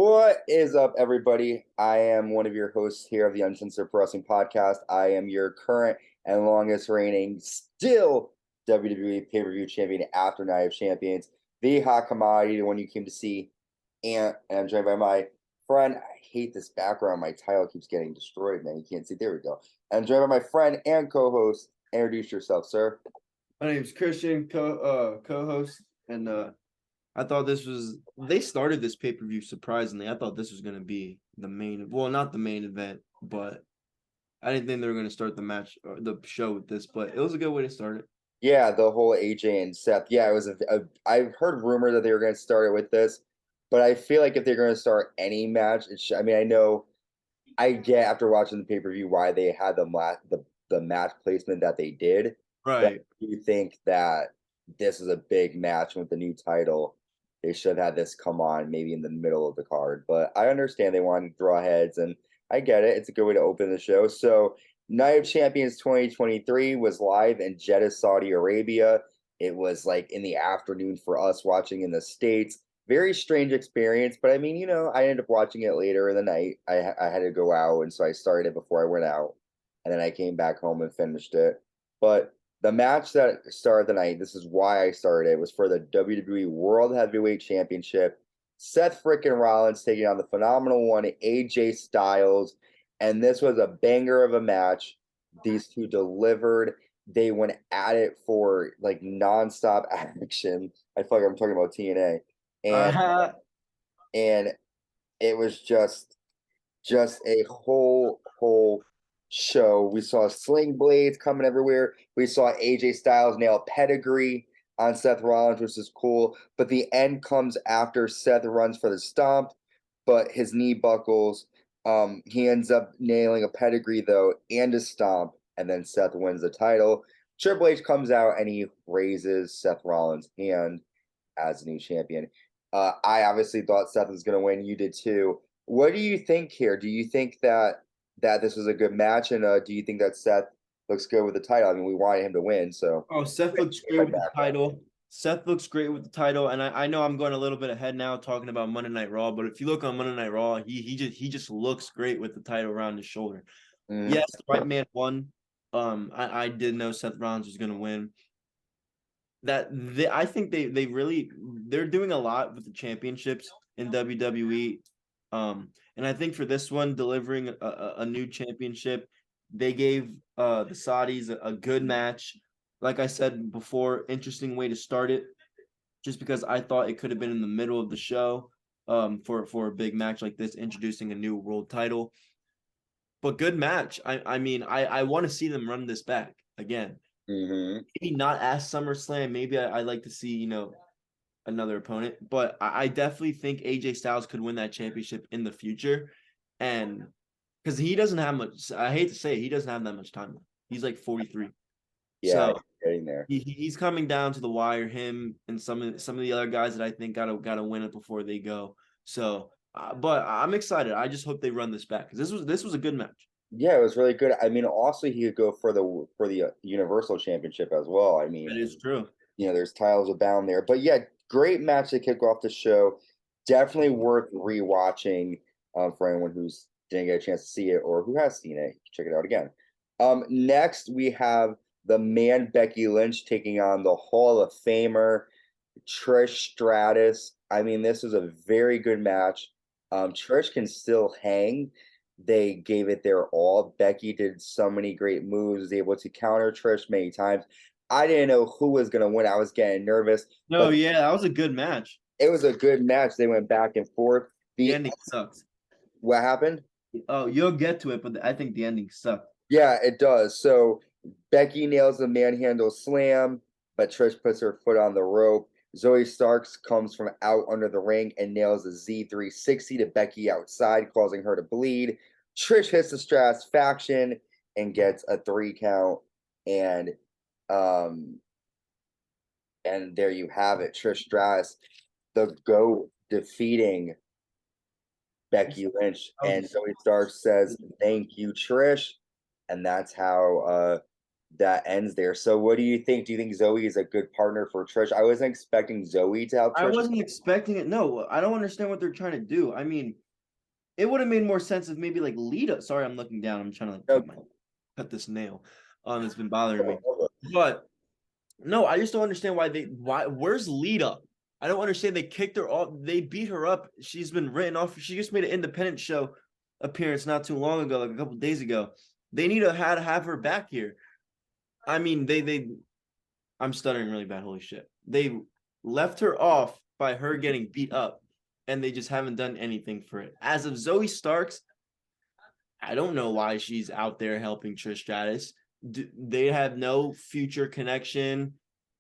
What is up, everybody? I am one of your hosts here of the Uncensored Pro Wrestling Podcast. I am your current and longest reigning, still WWE pay-per-view champion after Night of Champions, the hot commodity, the one you came to see. And I'm joined by my friend. I hate this background. My title keeps getting destroyed, man. You can't see. There we go. I'm joined by my friend and co-host. Introduce yourself, sir. My name's Christian, co-host, and I thought they started this pay-per-view surprisingly. I thought this was gonna be the main, well, not the main event, but I didn't think they were gonna start the match or the show with this, but it was a good way to start it. Yeah, the whole AJ and Seth. Yeah, it was I've heard rumor that they were going to start it with this, but I feel like if they're going to start any match, I mean, I know I get after watching the pay-per-view why they had the match placement that they did. But Right. I do think that this is a big match with the new title. They should have had this come on maybe in the middle of the card. But I understand they wanted to draw heads, and I get it. It's a good way to open the show. So Night of Champions 2023 was live in Jeddah, Saudi Arabia. It was like in the afternoon for us watching in the States. Very strange experience, but I mean, I ended up watching it later in the night. I had to go out, and so I started it before I went out, and then I came back home and finished it. But the match that started the night, this is why I started it, was for the WWE World Heavyweight Championship. Seth frickin' Rollins taking on the phenomenal one, AJ Styles. And this was a banger of a match. These two delivered. They went at it for like nonstop action. I feel like I'm talking about TNA. And Uh, and it was just a whole show. We saw sling blades coming everywhere. We saw AJ Styles nail pedigree on Seth Rollins, which is cool. But the end comes after Seth runs for the stomp, but his knee buckles. He ends up nailing a pedigree though and a stomp, and then Seth wins the title. Triple H comes out and he raises Seth Rollins' hand as the new champion. I obviously thought Seth was going to win. You did too. What do you think here? Do you think that this was a good match, and do you think that Seth looks good with the title? I mean, we wanted him to win, so. Seth looks great with the title. Seth looks great with the title, and I know I'm going a little bit ahead now talking about Monday Night Raw, but if you look on Monday Night Raw, he just looks great with the title around his shoulder. Mm. Yes, the right man won. I did know Seth Rollins was going to win. I think they're doing a lot with the championships in WWE. And I think for this one, delivering a new championship, they gave the Saudis a good match. Like I said before, interesting way to start it, just because I thought it could have been in the middle of the show for a big match like this, introducing a new world title. But good match. I mean, I want to see them run this back again. Mm-hmm. Maybe not as SummerSlam. Maybe I like to see, another opponent. But I definitely think AJ Styles could win that championship in the future. And because he doesn't have much, I hate to say it, he doesn't have that much time left. He's like 43. Yeah, So getting there. he's coming down to the wire, him and some of the other guys that I think gotta win it before they go. So but I'm excited. I just hope they run this back because this was a good match. Yeah, it was really good. I mean, also he could go for the Universal Championship as well. I mean, That is true. there's titles abound there. But yeah, great match to kick off the show. Definitely worth rewatching for anyone who's didn't get a chance to see it or who has seen it. Check it out again. Next we have the man Becky Lynch taking on the Hall of Famer Trish Stratus. I mean, this was a very good match. Trish can still hang. They gave it their all. Becky did so many great moves, was able to counter Trish many times. I didn't know who was going to win. I was getting nervous, No, but yeah, that was a good match. it was a good match. They went back and forth. The ending sucks. What happened? Oh, you'll get to it, but I think the ending sucked. Yeah, it does. So Becky nails the manhandle slam, but Trish puts her foot on the rope. Zoe Starks comes from out under the ring and nails a Z360 to Becky outside, causing her to bleed. Trish hits the Stratus faction and gets a 3 count. And um and there you have it. Trish Stratus, the GOAT, defeating Becky Lynch. And Zoe Starks says, "Thank you, Trish." And that's how that ends there. So what do you think? Do you think Zoe is a good partner for Trish? I wasn't expecting Zoe to help I Trish. wasn't expecting it. No, I don't understand what they're trying to do. I mean, it would have made more sense if maybe like Lita. Sorry, I'm looking down. I'm trying to like, cut this nail. It's been bothering me. But no, I just don't understand why where's Lita? I don't understand. They kicked her off. They beat her up. She's been written off. She just made an independent show appearance not too long ago, like a couple days ago. They need to have her back here. I mean, I'm stuttering really bad. Holy shit. They left her off by her getting beat up, and they just haven't done anything for it. As of Zoe Starks, I don't know why she's out there helping Trish Stratus. They have no future connection,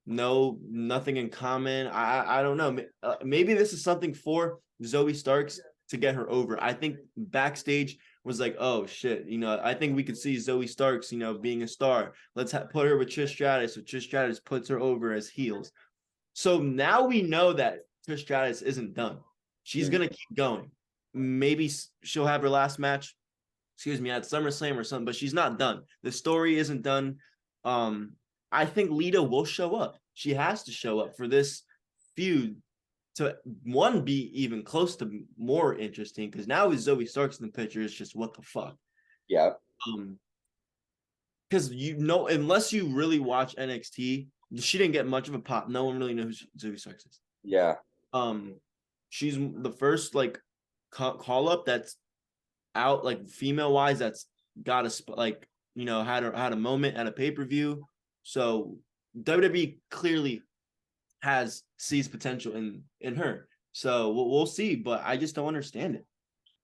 nothing in common. I don't know. Maybe this is something for Zoe Starks to get her over. I think backstage was like, oh shit, I think we could see Zoe Starks, being a star. Let's put her with Trish Stratus. So Trish Stratus puts her over as heels. So now we know that Trish Stratus isn't done. She's gonna keep going. Maybe she'll have her last match, at SummerSlam or something, but she's not done. The story isn't done. I think Lita will show up. She has to show up for this feud to be even close to more interesting, because now with Zoe Starks in the picture, it's just what the fuck. Yeah. Because unless you really watch NXT, she didn't get much of a pop. No one really knows who Zoe Starks is. Yeah. She's the first like call up that's out, like female wise, that's got a had a moment at a pay-per-view. So WWE clearly sees potential in her. So we'll see, but I just don't understand it.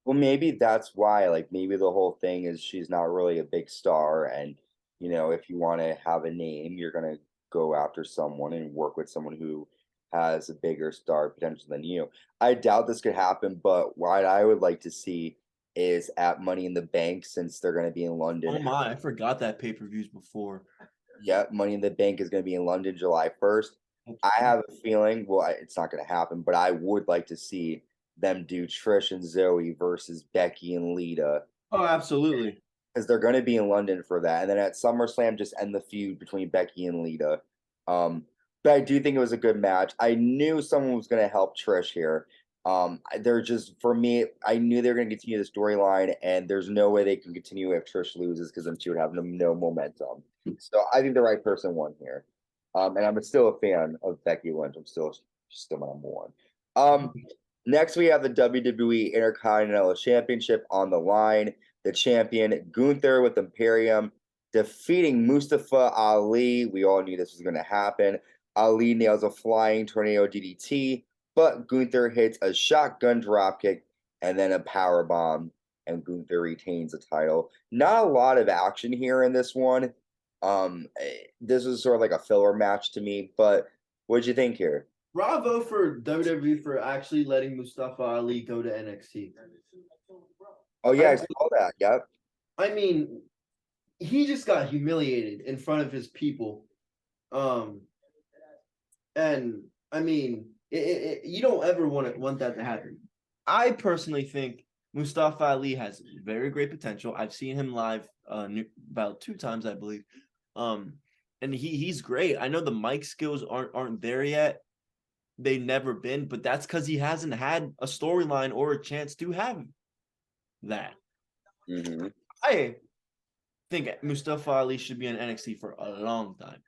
Well, maybe that's why, like, maybe the whole thing is she's not really a big star. And, if you want to have a name, you're going to go after someone and work with someone who has a bigger star potential than you. I doubt this could happen, but what I would like to see is at Money in the Bank, since they're going to be in London. Oh my, I forgot that pay-per-views before. Yeah, Money in the Bank is going to be in London July 1st. I have a feeling, well, it's not going to happen, but I would like to see them do Trish and Zoe versus Becky and Lita, Oh, absolutely. because they're going to be in London for that. And then at SummerSlam, just end the feud between Becky and Lita. But I do think it was a good match. I knew someone was going to help Trish here. They're just, for me, I knew they were going to continue the storyline, and there's no way they can continue if Trish loses, because then she would have no momentum. So I think the right person won here. And I'm still a fan of Becky Lynch. She's still my number one. Next, we have the WWE Intercontinental Championship on the line. The champion, Gunther with Imperium, defeating Mustafa Ali. We all knew this was going to happen. Ali nails a flying tornado DDT, but Gunther hits a shotgun dropkick and then a power bomb, and Gunther retains the title. Not a lot of action here in this one. This was sort of like a filler match to me, but what'd you think here? Bravo for WWE for actually letting Mustafa Ali go to NXT. Oh yeah, I saw that. Yep. I mean, he just got humiliated in front of his people. And I mean, you don't ever want that to happen. I personally think Mustafa Ali has very great potential. I've seen him live about 2 times, I believe. And he's great. I know the mic skills aren't there yet. They've never been, but that's because he hasn't had a storyline or a chance to have that. Mm-hmm. I think Mustafa Ali should be in NXT for a long time,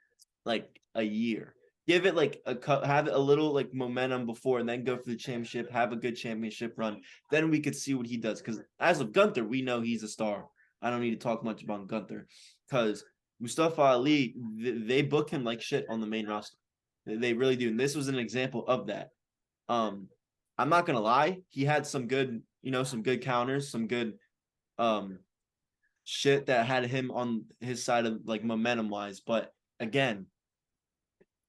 like a year. Give it like have a little like momentum before, and then go for the championship. Have a good championship run. Then we could see what he does. Because as of Gunther, we know he's a star. I don't need to talk much about Gunther, because Mustafa Ali, they book him like shit on the main roster. They really do. And this was an example of that. I'm not gonna lie, he had some good, some good counters, some good shit that had him on his side of like momentum wise. But again,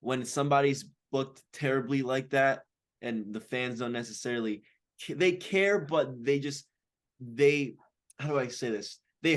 when somebody's booked terribly like that, and the fans don't necessarily they care, but they how do I say this? We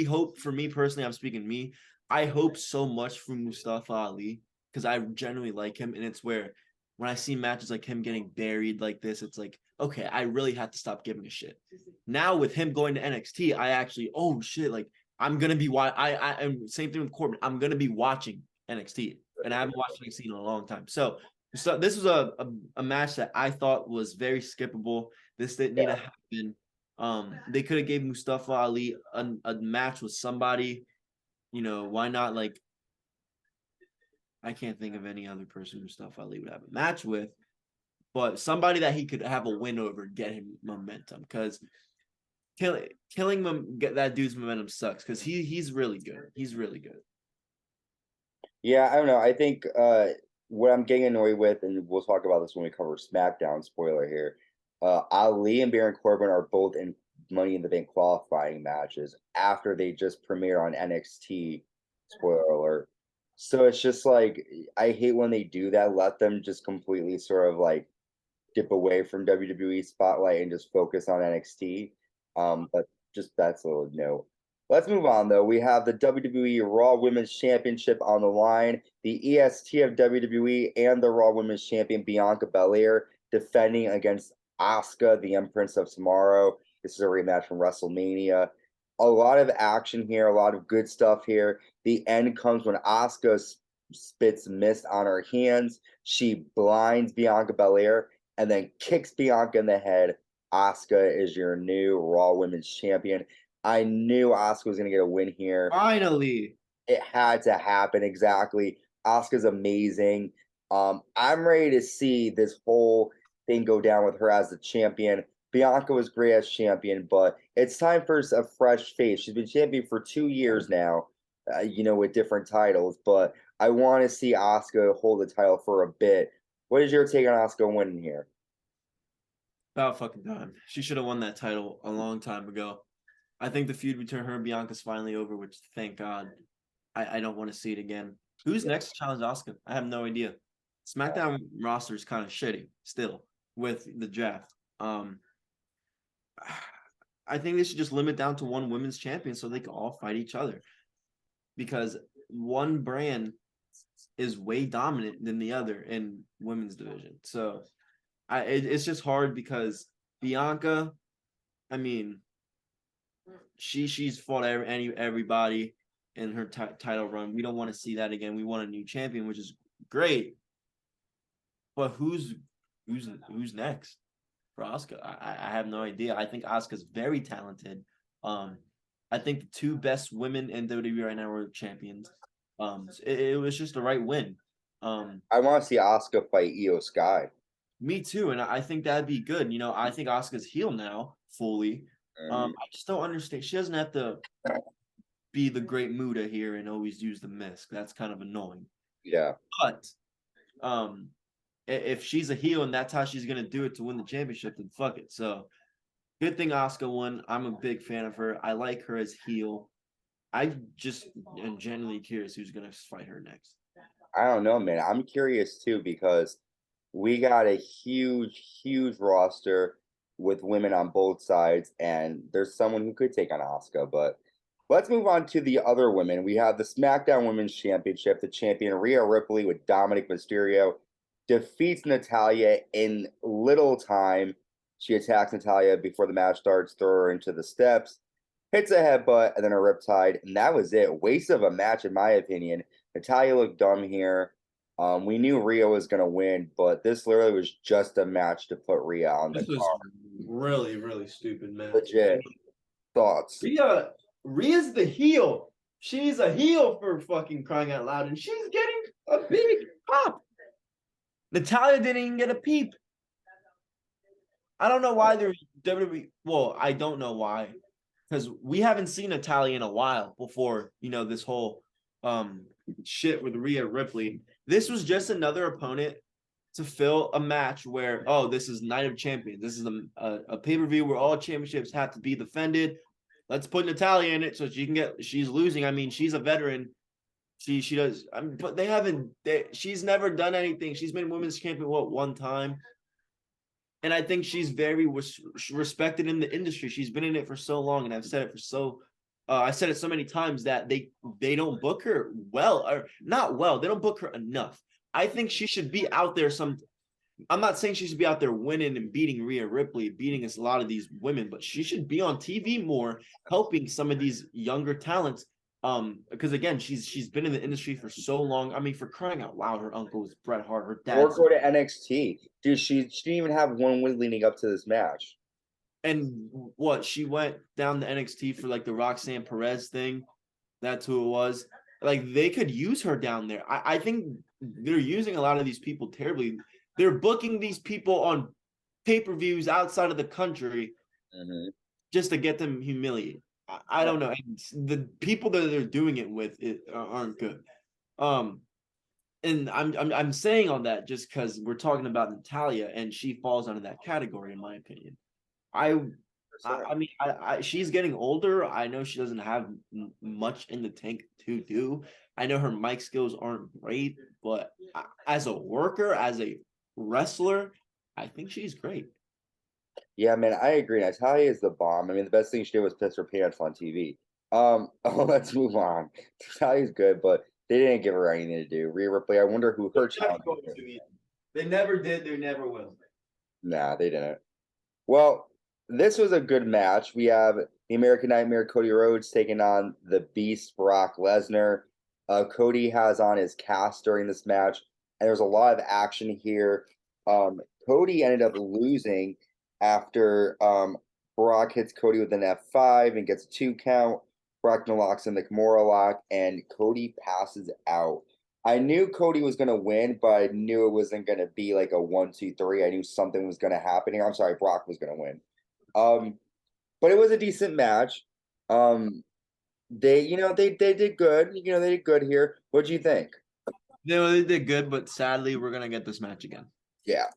hope, for me personally, I'm speaking me, I hope so much from Mustafa Ali, because I genuinely like him, and it's where when I see matches like him getting buried like this, it's like, okay, I really have to stop giving a shit. Now with him going to NXT, I actually, oh shit, like I'm gonna be I and same thing with Corbin. I'm gonna be watching NXT, and I haven't watched NXT in a long time. So this was a match that I thought was very skippable. This didn't need to happen. They could have gave Mustafa Ali a match with somebody. You know, why not? Like, I can't think of any other person Mustafa Ali would have a match with, but somebody that he could have a win over, get him momentum. Because killing him, get that dude's momentum sucks. Because he's really good. He's really good. Yeah, I don't know. I think what I'm getting annoyed with, and we'll talk about this when we cover SmackDown. Spoiler here: Ali and Baron Corbin are both in Money in the Bank qualifying matches after they just premiered on NXT. Spoiler alert. So it's just like I hate when they do that. Let them just completely sort of like dip away from WWE spotlight and just focus on NXT. But just that's a little note. Let's move on though. We have the WWE Raw Women's Championship on the line. The EST of WWE and the Raw Women's Champion Bianca Belair defending against Asuka, the Empress of Tomorrow. This is a rematch from WrestleMania. A lot of action here, a lot of good stuff here. The end comes when Asuka spits mist on her hands. She blinds Bianca Belair and then kicks Bianca in the head. Asuka is your new Raw Women's Champion. I knew Asuka was going to get a win here. Finally, it had to happen. Exactly. Asuka's amazing. I'm ready to see this whole thing go down with her as the champion. Bianca was great as champion, but it's time for a fresh face. She's been champion for 2 years now, with different titles. But I want to see Asuka hold the title for a bit. What is your take on Asuka winning here? about fucking time. She should have won that title a long time ago. I think the feud between her and Bianca's finally over, which thank God. I don't want to see it again. Who's next to challenge Asuka? I have no idea. SmackDown roster is kind of shitty still with the draft. I think they should just limit down to one women's champion so they can all fight each other. Because one brand is way dominant than the other in women's division. So it's just hard because Bianca, I mean, she's fought everybody in her title run. We don't want to see that again. We want a new champion, which is great. But who's next for Asuka? I have no idea. I think Asuka's very talented. I think the two best women in WWE right now are champions. It was just the right win. I want to see Asuka fight Io Sky. Me too, and I think that'd be good. I think Asuka's heel now fully. I just don't understand. She doesn't have to be the great Muda here and always use the mist. That's kind of annoying. Yeah. But if she's a heel and that's how she's gonna do it to win the championship, then fuck it. So good thing Asuka won. I'm a big fan of her. I like her as heel. I just am genuinely curious who's gonna fight her next. I don't know, man. I'm curious too because we got a huge roster with women on both sides, and there's someone who could take on Asuka. But let's move on to the other women. We have the SmackDown Women's Championship. The champion Rhea Ripley with Dominic Mysterio defeats Natalya in little time. She attacks Natalya before the match starts, throw her into the steps, hits a headbutt, and then a riptide, and that was it. Waste of a match, in my opinion. Natalya looked dumb here. We knew Rhea was going to win, but this literally was just a match to put Rhea on the This was card. really, really stupid match. Legit. Thoughts? Rhea's the heel. She's a heel for fucking crying out loud, and she's getting a big pop. Natalya didn't even get a peep. I don't know why they're WWE. Well, I don't know why, because we haven't seen Natalya in a while before, this whole shit with Rhea Ripley. This was just another opponent to fill a match where, this is Night of Champions. This is a pay-per-view where all championships have to be defended. Let's put Natalya in it so she's losing. I mean, she's a veteran. She does, but she's never done anything. She's been women's champion, one time? And I think she's very respected in the industry. She's been in it for so long, and I've said it I said it so many times that they don't book her well, or not well. They don't book her enough. I think she should be out there I'm not saying she should be out there winning and beating Rhea Ripley, beating a lot of these women, but she should be on TV more, helping some of these younger talents. Because again, she's been in the industry for so long. I mean, for crying out loud, her uncle was Bret Hart, her Or dad's, go to NXT. Dude, she didn't even have one win leading up to this match. and what she went down to NXT for like the Roxanne Perez thing. That's who it was. Like they could use her down there. I think they're using a lot of these people terribly. They're booking these people on pay-per-views outside of the country just to get them humiliated. I don't know. And the people that they're doing it with aren't good. And I'm saying all that just because we're talking about Natalia and she falls under that category in my opinion. I mean, she's getting older. I know she doesn't have much in the tank to do. I know her mic skills aren't great, but as a worker, as a wrestler, I think she's great. Yeah, man, I agree. Natalia is the bomb. I mean, the best thing she did was piss her pants on TV. Let's move on. Natalia's good, but they didn't give her anything to do. Rhea Ripley, I wonder who her challenge is. They never did. They never will. Nah, they didn't. Well, this was a good match. We have the American Nightmare Cody Rhodes taking on the Beast Brock Lesnar. Cody has on his cast during this match, and there's a lot of action here. Cody ended up losing after Brock hits Cody with an F5 and gets a 2 count. Brock locks in the Kimura lock, and Cody passes out. I knew Cody was going to win, but I knew it wasn't going to be like a 1-2-3. I knew something was going to happen here. I'm sorry, Brock was going to win. But it was a decent match. They did good. They did good here. What do you think? No, they did good, but sadly, we're gonna get this match again. Yeah.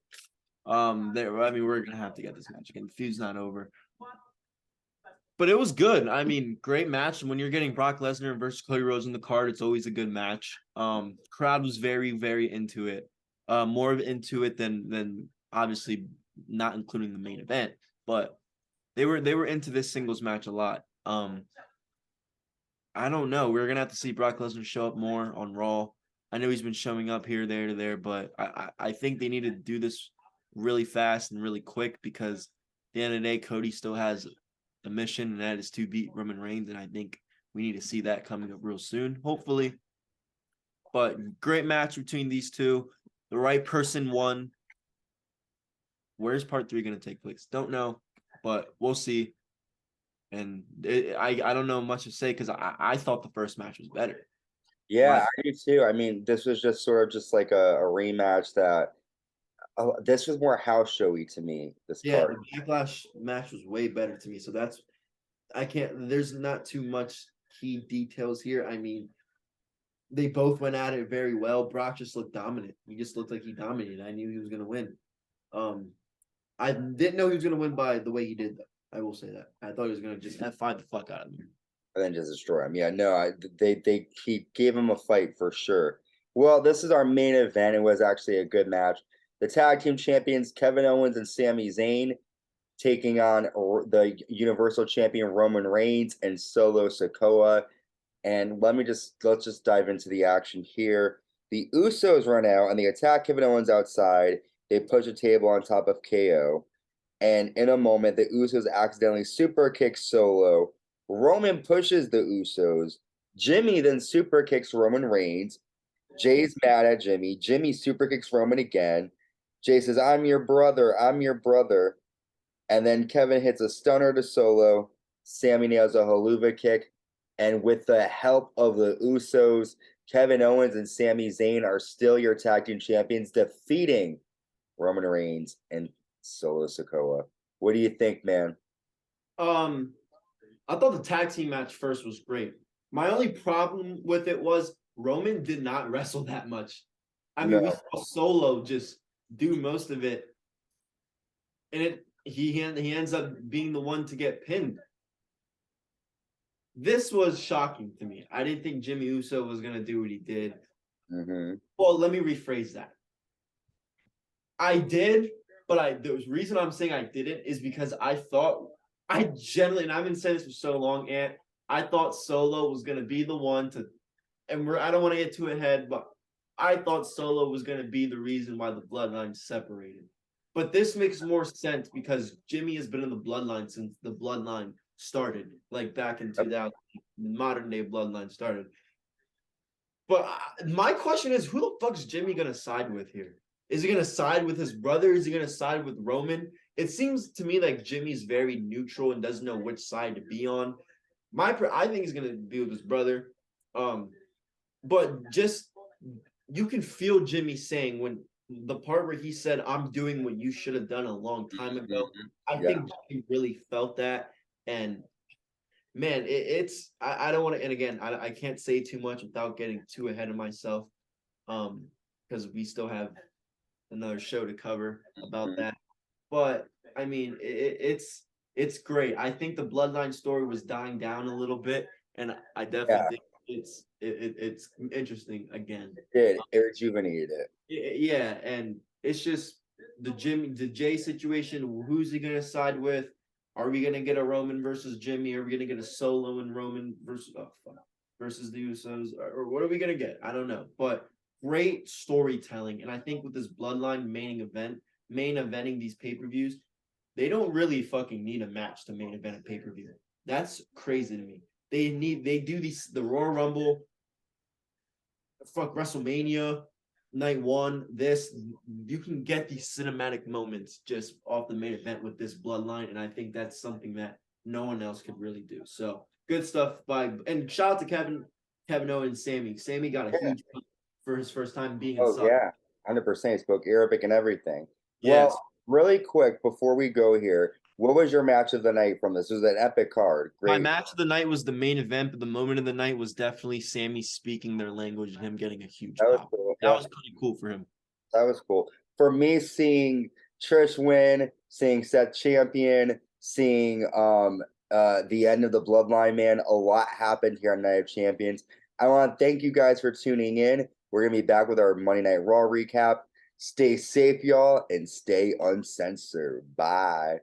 We're gonna have to get this match again. The feud's not over. But it was good. I mean, great match. When you're getting Brock Lesnar versus Cody Rhodes in the card, it's always a good match. Crowd was very, very into it. More into it than obviously not including the main event, but they were into this singles match a lot. I don't know. We're gonna have to see Brock Lesnar show up more on Raw. I know he's been showing up here, there, to there, but I think they need to do this really fast and really quick because at the end of the day, Cody still has a mission, and that is to beat Roman Reigns, and I think we need to see that coming up real soon, hopefully. But great match between these two. The right person won. Where's part 3 going to take place? Don't know, but we'll see. And I don't know much to say because I thought the first match was better. Yeah, I do too. I mean, this was just sort of just like a rematch that this was more house showy to me, this card. The Backlash match was way better to me. So there's not too much key details here. I mean, they both went at it very well. Brock just looked dominant. He just looked like he dominated. I knew he was going to win. I didn't know he was going to win by the way he did, though. I will say that. I thought he was going to just F5 the fuck out of him. And then just destroy him. Yeah, no, he gave him a fight for sure. Well, this is our main event. It was actually a good match. The tag team champions Kevin Owens and Sami Zayn taking on the Universal Champion Roman Reigns and Solo Sikoa. And let's just dive into the action here. The Usos run out and they attack Kevin Owens outside. They push a table on top of KO. And in a moment, the Usos accidentally super kick Solo. Roman pushes the Usos. Jimmy then super kicks Roman Reigns. Jay's mad at Jimmy. Jimmy super kicks Roman again. Jay says, I'm your brother. I'm your brother. And then Kevin hits a stunner to Solo. Sami nails a haluva kick. And with the help of the Usos, Kevin Owens and Sami Zayn are still your tag team champions, defeating Roman Reigns and Solo Sikoa. What do you think, man? I thought the tag team match first was great. My only problem with it was Roman did not wrestle that much. I mean, we saw Solo just do most of it, and he ends up being the one to get pinned. This was shocking to me. I didn't think Jimmy Uso was going to do what he did. Mm-hmm. Well, let me rephrase that. I did, but the reason I'm saying I didn't is because and I've been saying this for so long, and I thought Solo was going to be the one to, and I don't want to get too ahead, but I thought Solo was going to be the reason why the bloodline separated. But this makes more sense because Jimmy has been in the bloodline since the bloodline started, like back in 2000, modern day bloodline started. But my question is, who the fuck's Jimmy going to side with here? Is he going to side with his brother? Is he going to side with Roman? It seems to me like Jimmy's very neutral and doesn't know which side to be on. I think he's going to be with his brother. But just you can feel Jimmy saying when the part where he said, "I'm doing what you should have done a long time ago." I think Jimmy really felt that, and man, I don't want to. And again, I can't say too much without getting too ahead of myself, because we still have another show to cover about that. But I mean, it's great. I think the bloodline story was dying down a little bit, and I definitely think it's interesting again. It rejuvenated it. Yeah, and it's just the Jay situation. Who's he gonna side with? Are we gonna get a Roman versus Jimmy? Are we gonna get a Solo and Roman versus the Usos? Or what are we gonna get? I don't know. But great storytelling, and I think with this Bloodline main eventing these pay-per-views, they don't really fucking need a match to main event a pay-per-view. That's crazy to me. They do the Royal Rumble, WrestleMania, night one. You can get these cinematic moments just off the main event with this bloodline, and I think that's something that no one else could really do. So good stuff and shout out to Kevin Owens, Sammy. Sammy got a huge for his first time being inside. Oh yeah, 100%. He spoke Arabic and everything. Yes. Well, really quick before we go here, what was your match of the night from this? It was an epic card. Great. My match of the night was the main event, but the moment of the night was definitely Sammy speaking their language and him getting a huge pop. Cool. That was pretty cool for him. That was cool. For me, seeing Trish win, seeing Seth champion, seeing the end of the bloodline, man, a lot happened here on Night of Champions. I want to thank you guys for tuning in. We're going to be back with our Monday Night Raw recap. Stay safe, y'all, and stay uncensored. Bye.